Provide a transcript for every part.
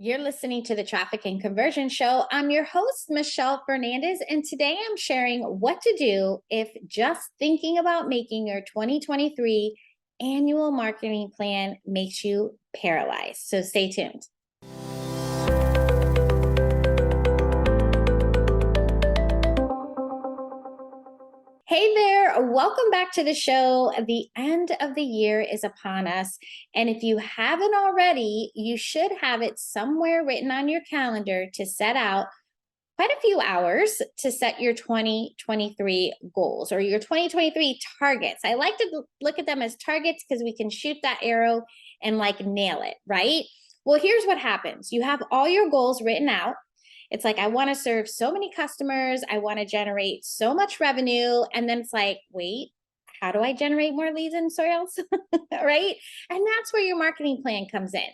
You're listening to the Traffic and Conversion Show. I'm your host, Michelle Fernandez, and today I'm sharing what to do if just thinking about making your 2023 annual marketing plan makes you paralyzed. So stay tuned. Hey there, welcome back to the show. The end of the year is upon us. And if you haven't already, you should have it somewhere written on your calendar to set out quite a few hours to set your 2023 goals or your 2023 targets. I like to look at them as targets because we can shoot that arrow and nail it, right? Well, here's what happens. You have all your goals written out. It's like, I want to serve so many customers. I want to generate so much revenue. And then it's like, wait, how do I generate more leads and sales? Right? And that's where your marketing plan comes in.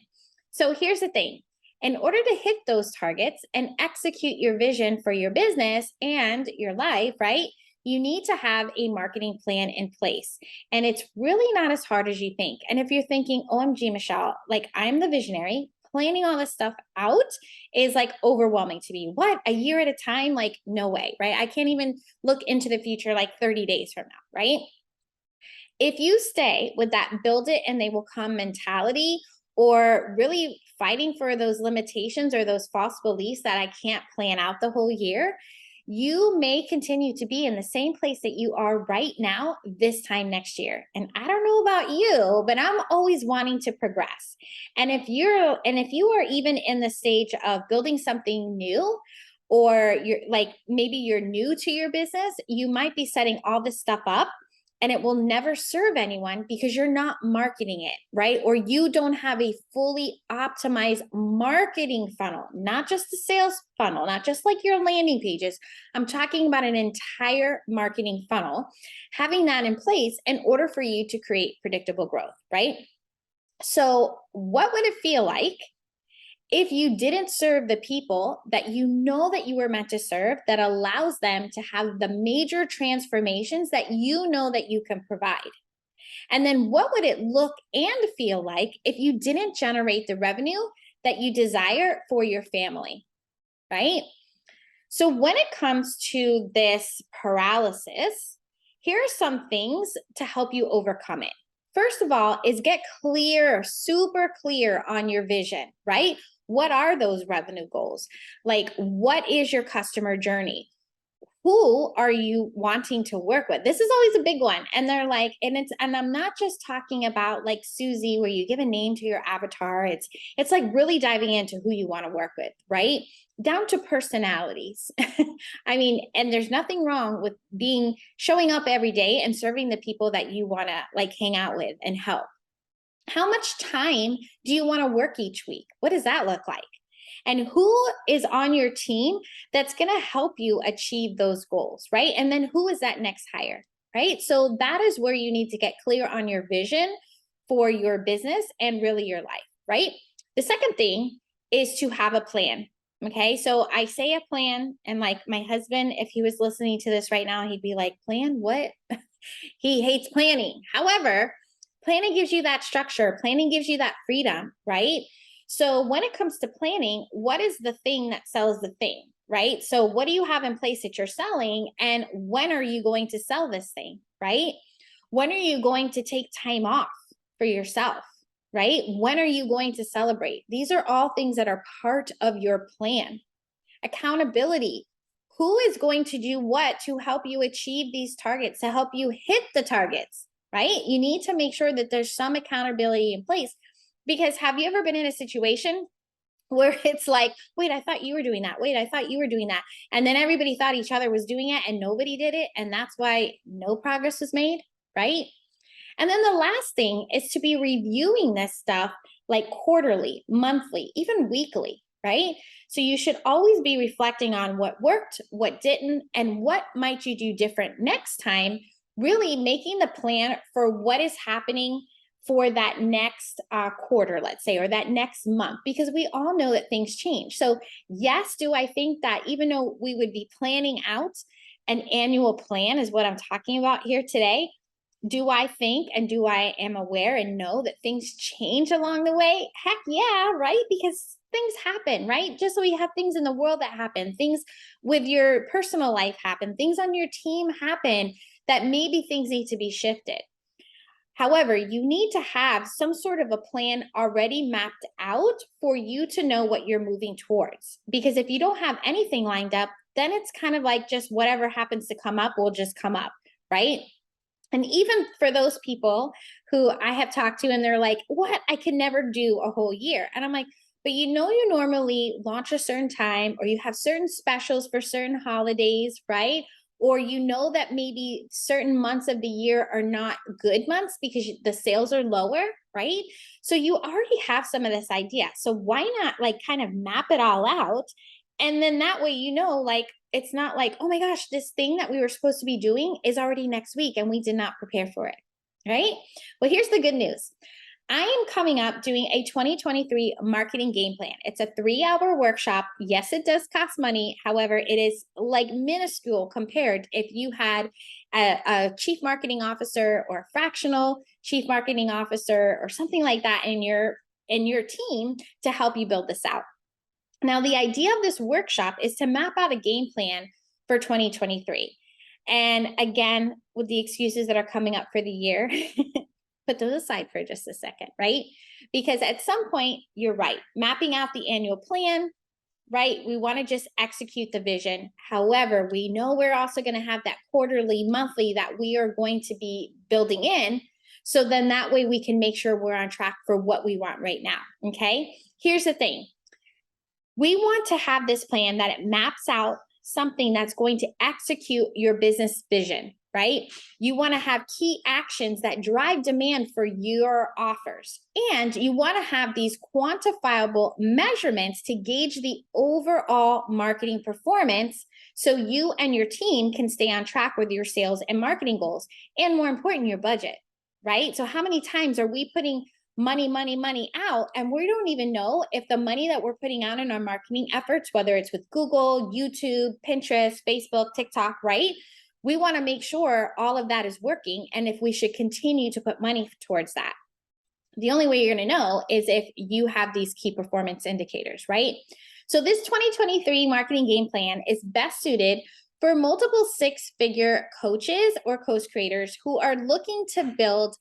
So here's the thing. In order to hit those targets and execute your vision for your business and your life, right? You need to have a marketing plan in place. And it's really not as hard as you think. And if you're thinking, OMG, Michelle, I'm the visionary, planning all this stuff out is overwhelming to me. What, a year at a time? No way, right? I can't even look into the future 30 days from now, right? If you stay with that build it and they will come mentality, or really fighting for those limitations or those false beliefs that I can't plan out the whole year, you may continue to be in the same place that you are right now this time next year. And I don't know about you, but I'm always wanting to progress. And if you are even in the stage of building something new, or you're maybe you're new to your business, you might be setting all this stuff up and it will never serve anyone because you're not marketing it, right? Or you don't have a fully optimized marketing funnel, not just the sales funnel, not just your landing pages. I'm talking about an entire marketing funnel, having that in place in order for you to create predictable growth, right? So what would it feel like if you didn't serve the people that you know that you were meant to serve, that allows them to have the major transformations that you know that you can provide? And then what would it look and feel like if you didn't generate the revenue that you desire for your family, right? So when it comes to this paralysis, here are some things to help you overcome it. First of all, is get clear, super clear on your vision, right? What are those revenue goals? What is your customer journey? Who are you wanting to work with? This is always a big one. And they're and I'm not just talking about Susie, where you give a name to your avatar. It's really diving into who you want to work with, right? Down to personalities. I mean, and there's nothing wrong with showing up every day and serving the people that you want to hang out with and help. How much time do you want to work each week? What does that look like? And who is on your team that's going to help you achieve those goals, right? And then who is that next hire, right? So that is where you need to get clear on your vision for your business and really your life, right? The second thing is to have a plan. Okay. So I say a plan, and my husband, if he was listening to this right now, he'd be like, plan what? He hates planning. However, planning gives you that structure. Planning gives you that freedom, right? So when it comes to planning, what is the thing that sells the thing, right? So what do you have in place that you're selling, and when are you going to sell this thing, right? When are you going to take time off for yourself, right? When are you going to celebrate? These are all things that are part of your plan. Accountability. Who is going to do what to help you achieve these targets, to help you hit the targets, right? You need to make sure that there's some accountability in place. Because have you ever been in a situation where it's wait, I thought you were doing that. Wait, I thought you were doing that. And then everybody thought each other was doing it and nobody did it. And that's why no progress was made, right? And then the last thing is to be reviewing this stuff quarterly, monthly, even weekly, right? So you should always be reflecting on what worked, what didn't, and what might you do different next time, really making the plan for what is happening for that next quarter, let's say, or that next month, because we all know that things change. So yes, do I think that even though we would be planning out an annual plan is what I'm talking about here today, do I think and do I am aware and know that things change along the way? Heck yeah, right? Because things happen, right? Just so you have things in the world that happen, things with your personal life happen, things on your team happen that maybe things need to be shifted. However, you need to have some sort of a plan already mapped out for you to know what you're moving towards. Because if you don't have anything lined up, then it's kind of like just whatever happens to come up will just come up, right? And even for those people who I have talked to and they're like, what? I can never do a whole year. And I'm like, but you know, you normally launch a certain time or you have certain specials for certain holidays, right? Or you know that maybe certain months of the year are not good months because the sales are lower, right? So you already have some of this idea. So why not like kind of map it all out? And then that way, you know, like it's not like, oh my gosh, this thing that we were supposed to be doing is already next week and we did not prepare for it, right? Well, here's the good news. I am coming up doing a 2023 marketing game plan. It's a 3-hour workshop. Yes, it does cost money. However, it is like minuscule compared if you had a chief marketing officer or a fractional chief marketing officer or something like that in your team to help you build this out. Now, the idea of this workshop is to map out a game plan for 2023. And again, with the excuses that are coming up for the year, put those aside for just a second, right? Because at some point, you're right, mapping out the annual plan, right? We want to just execute the vision. However, we know we're also going to have that quarterly, monthly that we are going to be building in. So then that way we can make sure we're on track for what we want right now. Okay. Here's the thing. We want to have this plan that it maps out something that's going to execute your business vision, right? You want to have key actions that drive demand for your offers. And you want to have these quantifiable measurements to gauge the overall marketing performance so you and your team can stay on track with your sales and marketing goals. And more important, your budget, right? So how many times are we putting money out, and we don't even know if the money that we're putting out in our marketing efforts, whether it's with Google, YouTube, Pinterest, Facebook, TikTok, right? We want to make sure all of that is working and if we should continue to put money towards that. The only way you're going to know is if you have these key performance indicators, right? So this 2023 marketing game plan is best suited for multiple 6-figure coaches or coach creators who are looking to build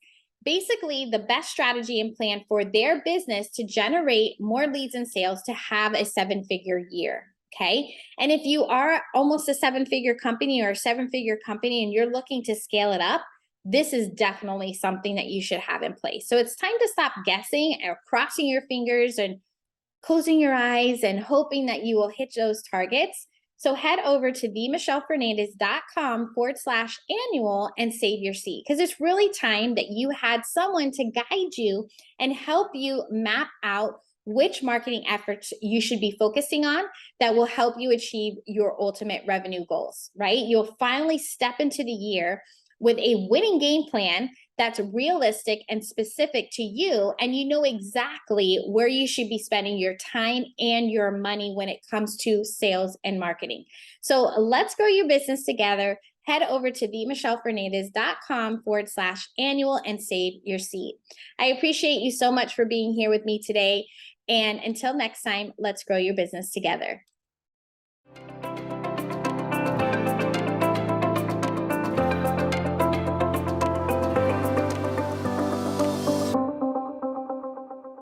basically the best strategy and plan for their business to generate more leads and sales to have a 7-figure year. Okay. And if you are almost a 7-figure company or a 7-figure company and you're looking to scale it up, this is definitely something that you should have in place. So it's time to stop guessing or crossing your fingers and closing your eyes and hoping that you will hit those targets. So head over to themichellefernandez.com/annual and save your seat, because it's really time that you had someone to guide you and help you map out which marketing efforts you should be focusing on that will help you achieve your ultimate revenue goals, right? You'll finally step into the year with a winning game plan that's realistic and specific to you, and you know exactly where you should be spending your time and your money when it comes to sales and marketing. So let's grow your business together. Head over to themichellefernandez.com/annual and save your seat. I appreciate you so much for being here with me today. And until next time, let's grow your business together.